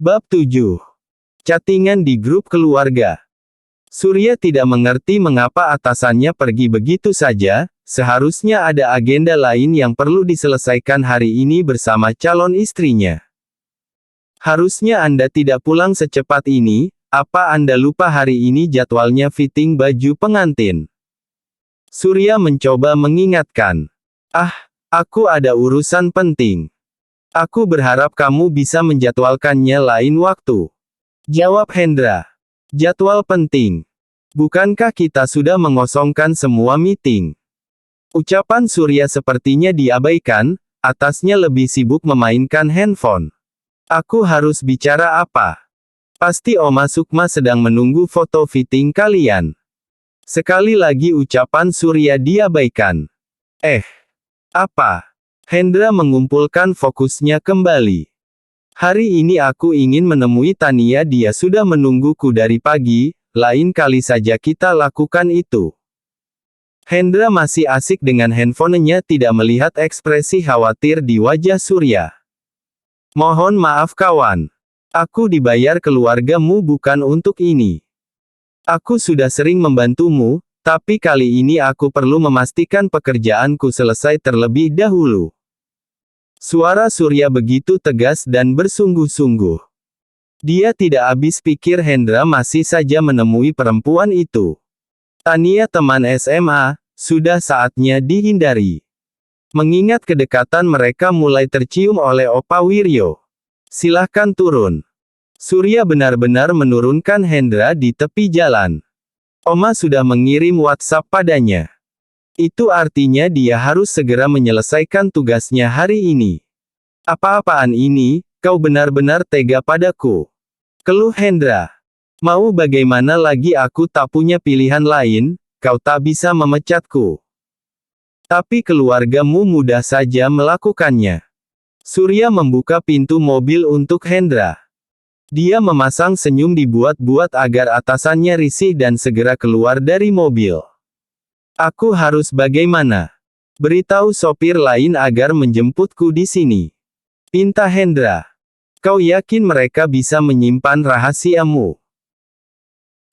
Bab 7. Chattingan di grup keluarga. Surya tidak mengerti mengapa atasannya pergi begitu saja, seharusnya ada agenda lain yang perlu diselesaikan hari ini bersama calon istrinya. Harusnya Anda tidak pulang secepat ini, apa Anda lupa hari ini jadwalnya fitting baju pengantin? Surya mencoba mengingatkan. Aku ada urusan penting. Aku berharap kamu bisa menjadwalkannya lain waktu. Jawab Hendra. Jadwal penting. Bukankah kita sudah mengosongkan semua meeting? Ucapan Surya sepertinya diabaikan, atasnya lebih sibuk memainkan handphone. Aku harus bicara apa? Pasti Oma Sukma sedang menunggu foto fitting kalian. Sekali lagi ucapan Surya diabaikan. Apa? Hendra mengumpulkan fokusnya kembali. Hari ini aku ingin menemui Tania, dia sudah menungguku dari pagi, lain kali saja kita lakukan itu. Hendra masih asik dengan handphonenya, tidak melihat ekspresi khawatir di wajah Surya. Mohon maaf kawan. Aku dibayar keluargamu bukan untuk ini. Aku sudah sering membantumu, tapi kali ini aku perlu memastikan pekerjaanku selesai terlebih dahulu. Suara Surya begitu tegas dan bersungguh-sungguh. Dia tidak habis pikir Hendra masih saja menemui perempuan itu. Tania teman SMA, sudah saatnya dihindari. Mengingat kedekatan mereka mulai tercium oleh Opa Wiryo. Silahkan turun. Surya benar-benar menurunkan Hendra di tepi jalan. Oma sudah mengirim WhatsApp padanya. Itu artinya dia harus segera menyelesaikan tugasnya hari ini. Apa-apaan ini, kau benar-benar tega padaku. Keluh Hendra. Mau bagaimana lagi, aku tak punya pilihan lain, kau tak bisa memecatku. Tapi keluargamu mudah saja melakukannya. Surya membuka pintu mobil untuk Hendra. Dia memasang senyum dibuat-buat agar atasannya risih dan segera keluar dari mobil. Aku harus bagaimana? Beritahu sopir lain agar menjemputku di sini. Pinta Hendra. Kau yakin mereka bisa menyimpan rahasiamu?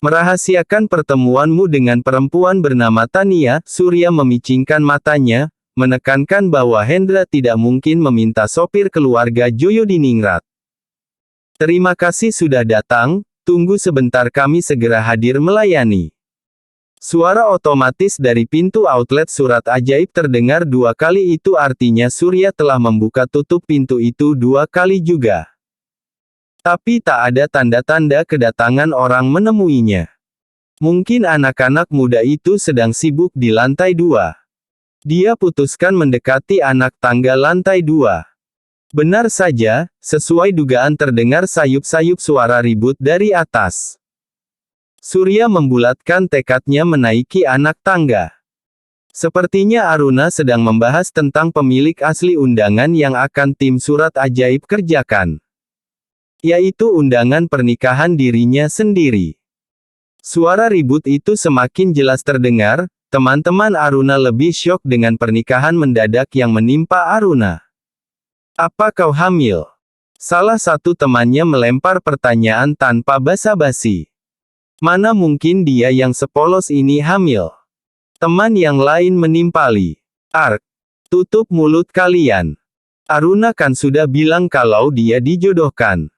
Merahasiakan pertemuanmu dengan perempuan bernama Tania? Surya memicingkan matanya, menekankan bahwa Hendra tidak mungkin meminta sopir keluarga Joyodiningrat. Terima kasih sudah datang, tunggu sebentar, kami segera hadir melayani. Suara otomatis dari pintu outlet surat ajaib terdengar 2 kali, itu artinya Surya telah membuka tutup pintu itu 2 kali juga. Tapi tak ada tanda-tanda kedatangan orang menemuinya. Mungkin anak-anak muda itu sedang sibuk di lantai 2. Dia putuskan mendekati anak tangga lantai 2. Benar saja, sesuai dugaan terdengar sayup-sayup suara ribut dari atas. Surya membulatkan tekadnya menaiki anak tangga. Sepertinya Aruna sedang membahas tentang pemilik asli undangan yang akan tim surat ajaib kerjakan. Yaitu undangan pernikahan dirinya sendiri. Suara ribut itu semakin jelas terdengar, teman-teman Aruna lebih syok dengan pernikahan mendadak yang menimpa Aruna. Apa kau hamil? Salah satu temannya melempar pertanyaan tanpa basa-basi. Mana mungkin dia yang sepolos ini hamil? Teman yang lain menimpali. Tutup mulut kalian. Aruna kan sudah bilang kalau dia dijodohkan.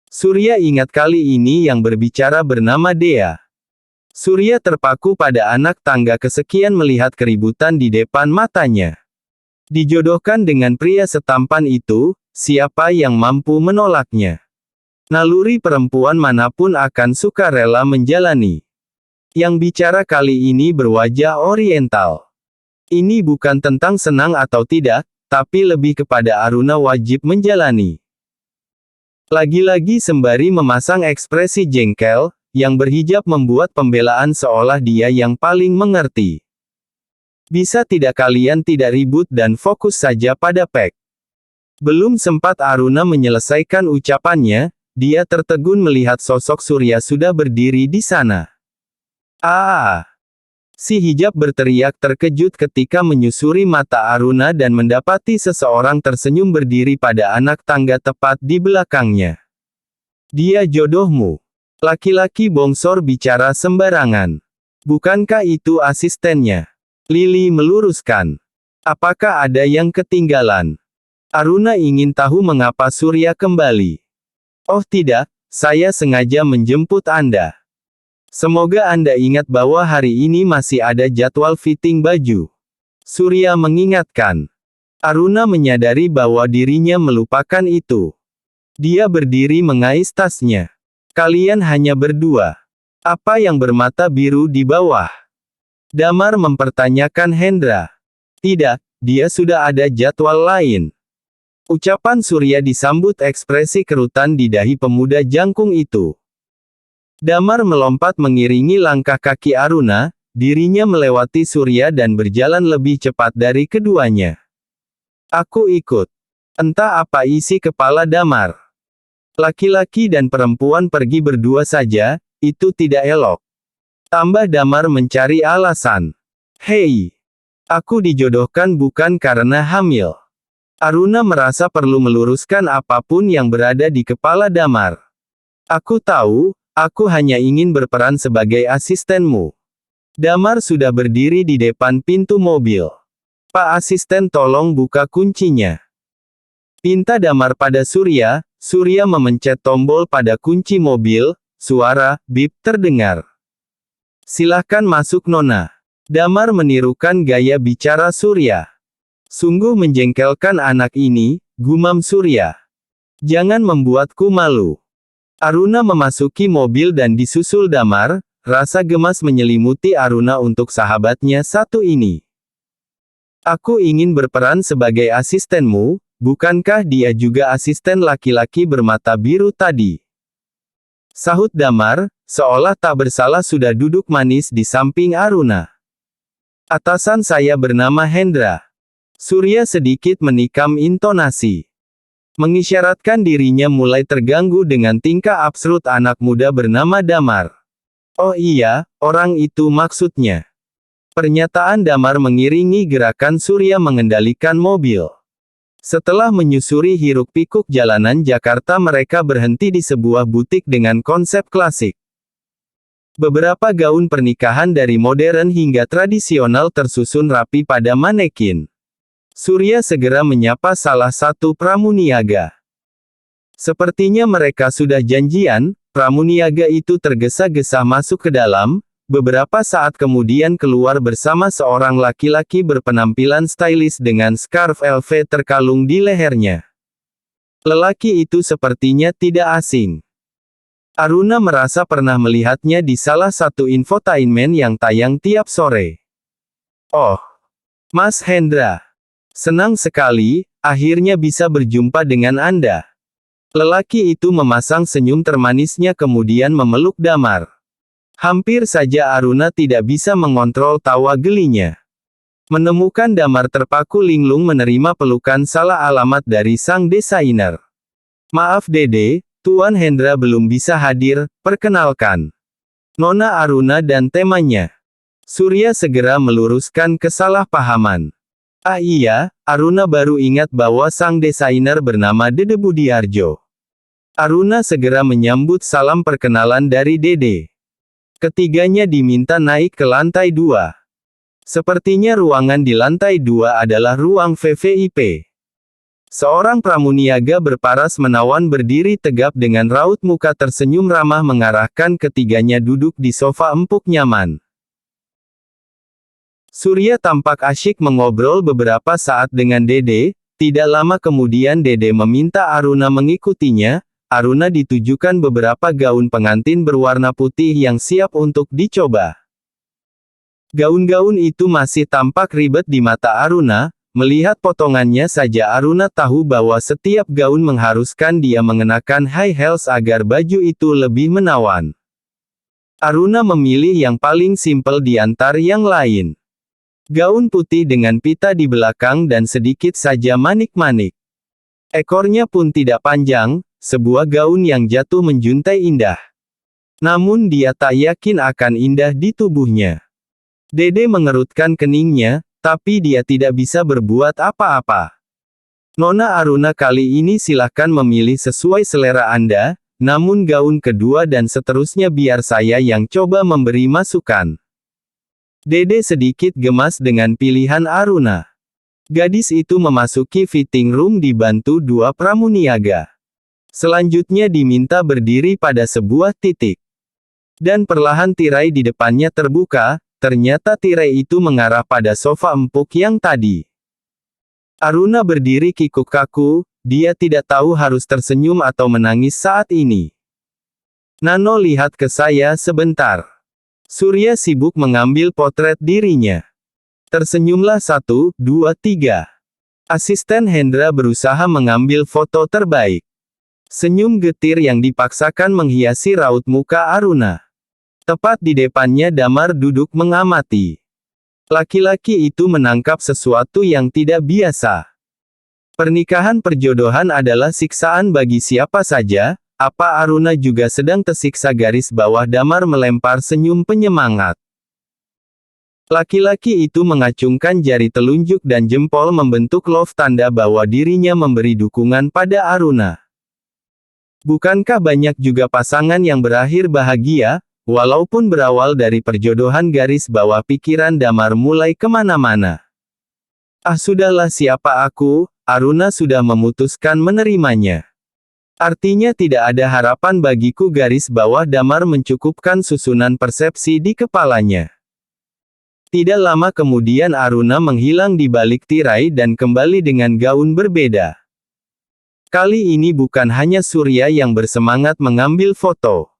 Surya ingat kali ini yang berbicara bernama Dea. Surya terpaku pada anak tangga kesekian melihat keributan di depan matanya. Dijodohkan dengan pria setampan itu, siapa yang mampu menolaknya? Naluri perempuan manapun akan suka rela menjalani. Yang bicara kali ini berwajah oriental. Ini bukan tentang senang atau tidak, tapi lebih kepada Aruna wajib menjalani. Lagi-lagi sembari memasang ekspresi jengkel, yang berhijab membuat pembelaan seolah dia yang paling mengerti. Bisa tidak kalian tidak ribut dan fokus saja pada pek? Belum sempat Aruna menyelesaikan ucapannya, dia tertegun melihat sosok Surya sudah berdiri di sana. Si hijab berteriak terkejut ketika menyusuri mata Aruna dan mendapati seseorang tersenyum berdiri pada anak tangga tepat di belakangnya. Dia jodohmu. Laki-laki bongsor bicara sembarangan. Bukankah itu asistennya? Lily meluruskan. Apakah ada yang ketinggalan? Aruna ingin tahu mengapa Surya kembali. Oh tidak, saya sengaja menjemput Anda. Semoga Anda ingat bahwa hari ini masih ada jadwal fitting baju. Surya mengingatkan. Aruna menyadari bahwa dirinya melupakan itu. Dia berdiri mengais tasnya. Kalian hanya berdua. Apa yang bermata biru di bawah? Damar mempertanyakan Hendra. Tidak, dia sudah ada jadwal lain. Ucapan Surya disambut ekspresi kerutan di dahi pemuda jangkung itu. Damar melompat mengiringi langkah kaki Aruna, dirinya melewati Surya dan berjalan lebih cepat dari keduanya. Aku ikut. Entah apa isi kepala Damar. Laki-laki dan perempuan pergi berdua saja, itu tidak elok. Tambah Damar mencari alasan. Hei, aku dijodohkan bukan karena hamil. Aruna merasa perlu meluruskan apapun yang berada di kepala Damar. Aku tahu, aku hanya ingin berperan sebagai asistenmu. Damar sudah berdiri di depan pintu mobil. Pak asisten tolong buka kuncinya. Pinta Damar pada Surya. Surya memencet tombol pada kunci mobil, suara bip terdengar. Silahkan masuk Nona. Damar menirukan gaya bicara Surya. Sungguh menjengkelkan anak ini, gumam Surya. Jangan membuatku malu. Aruna memasuki mobil dan disusul Damar, rasa gemas menyelimuti Aruna untuk sahabatnya satu ini. Aku ingin berperan sebagai asistenmu. Bukankah dia juga asisten laki-laki bermata biru tadi? Sahut Damar, seolah tak bersalah sudah duduk manis di samping Aruna. Atasan saya bernama Hendra. Surya sedikit menikam intonasi. Mengisyaratkan dirinya mulai terganggu dengan tingkah absurd anak muda bernama Damar. Oh iya, orang itu maksudnya. Pernyataan Damar mengiringi gerakan Surya mengendalikan mobil. Setelah menyusuri hiruk-pikuk jalanan Jakarta, mereka berhenti di sebuah butik dengan konsep klasik. Beberapa gaun pernikahan dari modern hingga tradisional tersusun rapi pada manekin. Surya segera menyapa salah satu pramuniaga. Sepertinya mereka sudah janjian. Pramuniaga itu tergesa-gesa masuk ke dalam. Beberapa saat kemudian keluar bersama seorang laki-laki berpenampilan stylish dengan scarf LV terkalung di lehernya. Lelaki itu sepertinya tidak asing. Aruna merasa pernah melihatnya di salah satu infotainment yang tayang tiap sore. Oh, Mas Hendra. Senang sekali, akhirnya bisa berjumpa dengan Anda. Lelaki itu memasang senyum termanisnya kemudian memeluk Damar. Hampir saja Aruna tidak bisa mengontrol tawa gelinya. Menemukan Damar terpaku linglung menerima pelukan salah alamat dari sang desainer. Maaf Dede, Tuan Hendra belum bisa hadir, perkenalkan. Nona Aruna dan temanya. Surya segera meluruskan kesalahpahaman. Ah iya, Aruna baru ingat bahwa sang desainer bernama Dede Budiarjo. Aruna segera menyambut salam perkenalan dari Dede. Ketiganya diminta naik ke lantai 2. Sepertinya ruangan di lantai 2 adalah ruang VVIP. Seorang pramuniaga berparas menawan berdiri tegap dengan raut muka tersenyum ramah mengarahkan ketiganya duduk di sofa empuk nyaman. Surya tampak asyik mengobrol beberapa saat dengan Dede. Tidak lama kemudian Dede meminta Aruna mengikutinya. Aruna ditujukan beberapa gaun pengantin berwarna putih yang siap untuk dicoba. Gaun-gaun itu masih tampak ribet di mata Aruna. Melihat potongannya saja Aruna tahu bahwa setiap gaun mengharuskan dia mengenakan high heels agar baju itu lebih menawan. Aruna memilih yang paling simpel di antara yang lain. Gaun putih dengan pita di belakang dan sedikit saja manik-manik. Ekornya pun tidak panjang. Sebuah gaun yang jatuh menjuntai indah. Namun dia tak yakin akan indah di tubuhnya. Dede mengerutkan keningnya, tapi dia tidak bisa berbuat apa-apa. Nona Aruna kali ini silahkan memilih sesuai selera Anda. namun gaun kedua dan seterusnya biar saya yang coba memberi masukan. Dede sedikit gemas dengan pilihan Aruna. Gadis itu memasuki fitting room dibantu dua pramuniaga. Selanjutnya diminta berdiri pada sebuah titik. Dan perlahan tirai di depannya terbuka, ternyata tirai itu mengarah pada sofa empuk yang tadi. Aruna berdiri kikuk kaku, dia tidak tahu harus tersenyum atau menangis saat ini. Nano lihat ke saya sebentar. Surya sibuk mengambil potret dirinya. Tersenyumlah 1, 2, 3. Asisten Hendra berusaha mengambil foto terbaik. Senyum getir yang dipaksakan menghiasi raut muka Aruna. Tepat di depannya Damar duduk mengamati. Laki-laki itu menangkap sesuatu yang tidak biasa. Pernikahan perjodohan adalah siksaan bagi siapa saja. Apa Aruna juga sedang tersiksa? Garis bawah Damar melempar senyum penyemangat. Laki-laki itu mengacungkan jari telunjuk dan jempol membentuk love tanda bahwa dirinya memberi dukungan pada Aruna. Bukankah banyak juga pasangan yang berakhir bahagia, walaupun berawal dari perjodohan? Garis bawah pikiran Damar mulai kemana-mana. Ah sudahlah, siapa aku, Aruna sudah memutuskan menerimanya. Artinya tidak ada harapan bagiku. Garis bawah Damar mencukupkan susunan persepsi di kepalanya. Tidak lama kemudian Aruna menghilang di balik tirai dan kembali dengan gaun berbeda. Kali ini bukan hanya Surya yang bersemangat mengambil foto.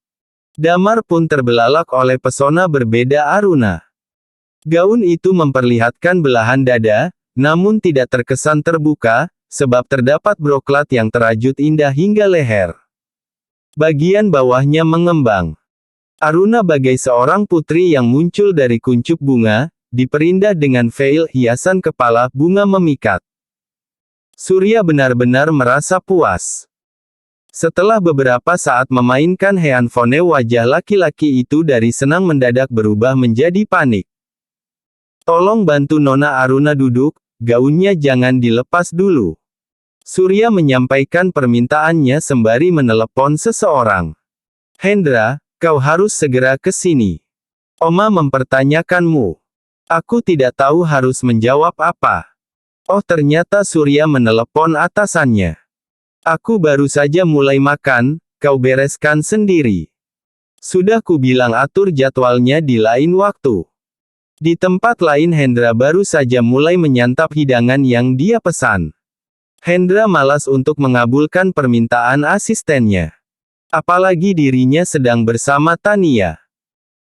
Damar pun terbelalak oleh pesona berbeda Aruna. Gaun itu memperlihatkan belahan dada, namun tidak terkesan terbuka, sebab terdapat broklat yang terajut indah hingga leher. Bagian bawahnya mengembang. Aruna bagai seorang putri yang muncul dari kuncup bunga, diperindah dengan veil hiasan kepala bunga memikat. Surya benar-benar merasa puas. Setelah beberapa saat memainkan handphone, wajah laki-laki itu dari senang mendadak berubah menjadi panik. Tolong bantu Nona Aruna duduk, gaunnya jangan dilepas dulu. Surya menyampaikan permintaannya sembari menelepon seseorang. Hendra, kau harus segera ke sini. Oma mempertanyakanmu. Aku tidak tahu harus menjawab apa. Oh ternyata Surya menelepon atasannya. Aku baru saja mulai makan, kau bereskan sendiri. Sudah kubilang atur jadwalnya di lain waktu. Di tempat lain Hendra baru saja mulai menyantap hidangan yang dia pesan. Hendra malas untuk mengabulkan permintaan asistennya. Apalagi dirinya sedang bersama Tania.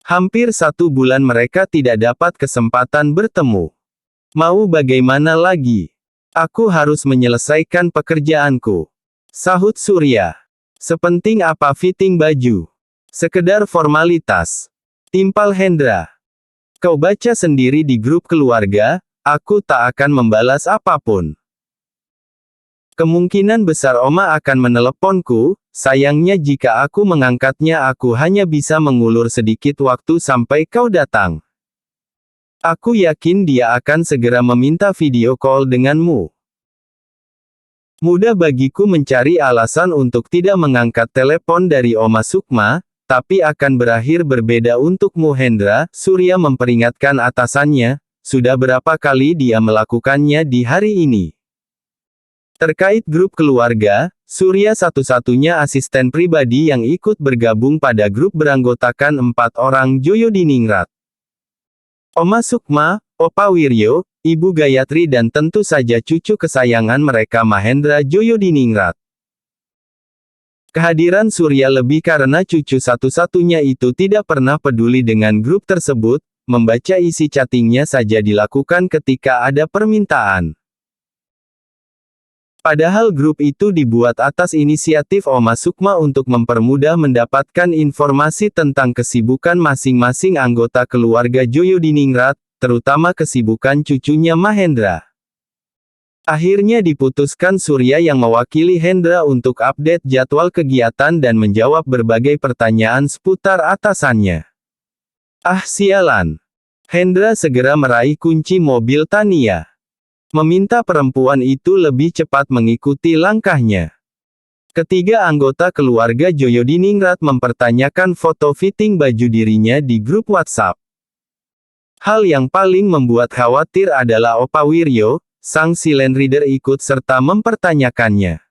Hampir 1 bulan mereka tidak dapat kesempatan bertemu. Mau bagaimana lagi? Aku harus menyelesaikan pekerjaanku. Sahut Surya. Sepenting apa fitting baju? Sekedar formalitas. Timpal Hendra. Kau baca sendiri di grup keluarga, aku tak akan membalas apapun. Kemungkinan besar Oma akan meneleponku, sayangnya jika aku mengangkatnya aku hanya bisa mengulur sedikit waktu sampai kau datang. Aku yakin dia akan segera meminta video call denganmu. Mudah bagiku mencari alasan untuk tidak mengangkat telepon dari Oma Sukma, tapi akan berakhir berbeda untukmu Hendra. Surya memperingatkan atasannya, sudah berapa kali dia melakukannya di hari ini. Terkait grup keluarga, Surya satu-satunya asisten pribadi yang ikut bergabung pada grup beranggotakan 4 orang Joyodiningrat. Oma Sukma, Opa Wiryo, Ibu Gayatri dan tentu saja cucu kesayangan mereka Mahendra Joyodiningrat. Kehadiran Surya lebih karena cucu satu-satunya itu tidak pernah peduli dengan grup tersebut, membaca isi chattingnya saja dilakukan ketika ada permintaan. Padahal grup itu dibuat atas inisiatif Oma Sukma untuk mempermudah mendapatkan informasi tentang kesibukan masing-masing anggota keluarga Joyodiningrat, terutama kesibukan cucunya Mahendra. Akhirnya diputuskan Surya yang mewakili Hendra untuk update jadwal kegiatan dan menjawab berbagai pertanyaan seputar atasannya. Ah sialan. Hendra segera meraih kunci mobil Tania. Meminta perempuan itu lebih cepat mengikuti langkahnya. Ketiga anggota keluarga Joyodiningrat mempertanyakan foto fitting baju dirinya di grup WhatsApp. Hal yang paling membuat khawatir adalah Opa Wiryo, sang silent reader ikut serta mempertanyakannya.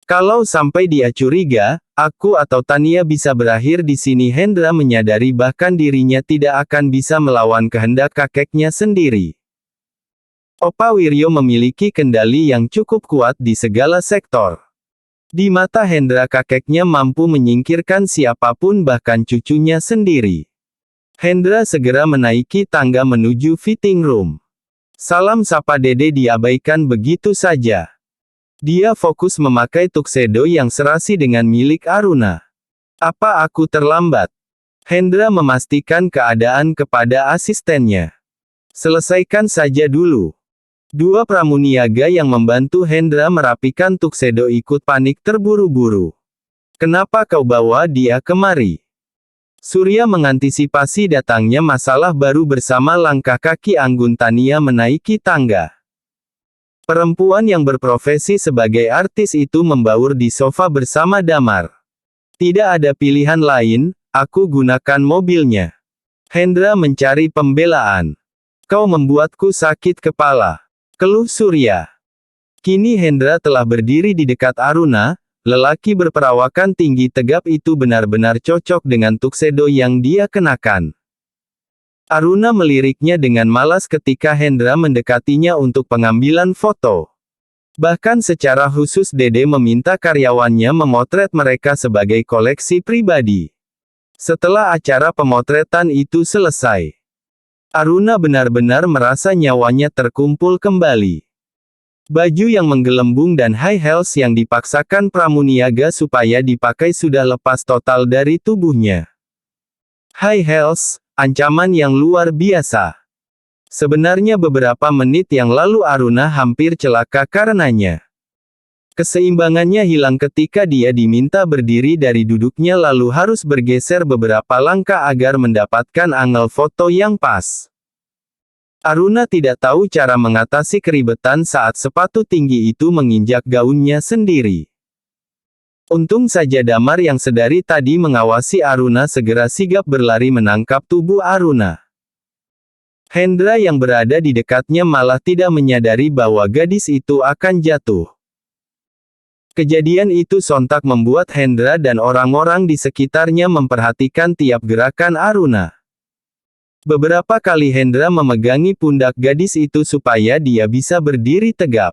Kalau sampai dia curiga, aku atau Tania bisa berakhir di sini. Hendra menyadari bahkan dirinya tidak akan bisa melawan kehendak kakeknya sendiri. Opa Wiryo memiliki kendali yang cukup kuat di segala sektor. Di mata Hendra kakeknya mampu menyingkirkan siapapun bahkan cucunya sendiri. Hendra segera menaiki tangga menuju fitting room. Salam sapa Dede diabaikan begitu saja. Dia fokus memakai tuxedo yang serasi dengan milik Aruna. Apa aku terlambat? Hendra memastikan keadaan kepada asistennya. Selesaikan saja dulu. Dua pramuniaga yang membantu Hendra merapikan tuxedo ikut panik terburu-buru. Kenapa kau bawa dia kemari? Surya mengantisipasi datangnya masalah baru bersama langkah kaki anggun Tania menaiki tangga. Perempuan yang berprofesi sebagai artis itu membaur di sofa bersama Damar. Tidak ada pilihan lain, aku gunakan mobilnya. Hendra mencari pembelaan. Kau membuatku sakit kepala. Keluh Surya. Kini Hendra telah berdiri di dekat Aruna, lelaki berperawakan tinggi tegap itu benar-benar cocok dengan tuxedo yang dia kenakan. Aruna meliriknya dengan malas ketika Hendra mendekatinya untuk pengambilan foto. Bahkan secara khusus Dede meminta karyawannya memotret mereka sebagai koleksi pribadi. Setelah acara pemotretan itu selesai, Aruna benar-benar merasa nyawanya terkumpul kembali. Baju yang menggelembung dan high heels yang dipaksakan pramuniaga supaya dipakai sudah lepas total dari tubuhnya. High heels, ancaman yang luar biasa. Sebenarnya beberapa menit yang lalu Aruna hampir celaka karenanya. Keseimbangannya hilang ketika dia diminta berdiri dari duduknya lalu harus bergeser beberapa langkah agar mendapatkan angle foto yang pas. Aruna tidak tahu cara mengatasi keribetan saat sepatu tinggi itu menginjak gaunnya sendiri. Untung saja Damar yang sedari tadi mengawasi Aruna segera sigap berlari menangkap tubuh Aruna. Hendra yang berada di dekatnya malah tidak menyadari bahwa gadis itu akan jatuh. Kejadian itu sontak membuat Hendra dan orang-orang di sekitarnya memperhatikan tiap gerakan Aruna. Beberapa kali Hendra memegangi pundak gadis itu supaya dia bisa berdiri tegap.